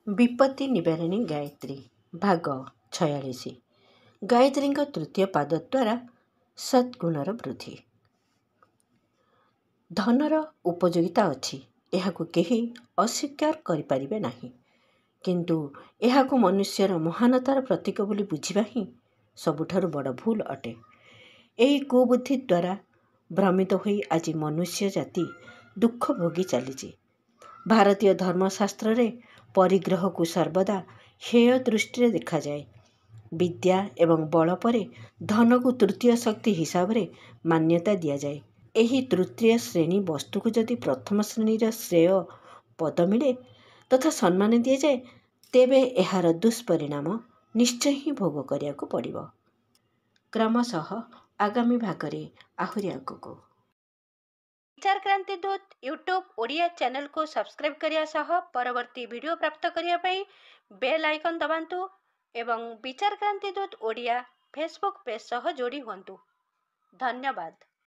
विपत्ति निवारिणी गायत्री भाग 46। गायत्री तृतीय पाद द्वारा सद्गुणर वृद्धि। धनर उपयोगिता अच्छी, एहाकु केही अस्वीकार करिपारिबे नाही, किंतु एहाकु मनुष्यर महानतार प्रतीक बोली बुझिबा ही सबुठारु बड़ भूल अटे। एही कुबुद्धि द्वारा भ्रमित होई आज मनुष्य जाति दुख भोगी चलीछि। भारतीय धर्मशास्त्र रे परिग्रह को सर्वदा हेय दृष्टि देखा जाए। विद्या एवं बल परे धन को तृतीय शक्ति हिसाब रे मान्यता दिया जाए। एही तृतीय श्रेणी वस्तु को जदि प्रथम श्रेणी श्रेय पद मिले तथा सम्मान दिया जाए, तेबे एहार दुष्परिणाम निश्चय ही भोग करिया को पड़िबो। क्रमशः आगामी भागरे आहुरी आगको विचार क्रांति दूत यूट्यूब ओडिया चैनल को सब्सक्राइब करिया सह परवर्ती वीडियो प्राप्त करिया पई बेल आइकन दबांतु एवं विचार क्रांति दूत ओडिया फेसबुक पेज सह जोड़ी हुंतु। धन्यवाद।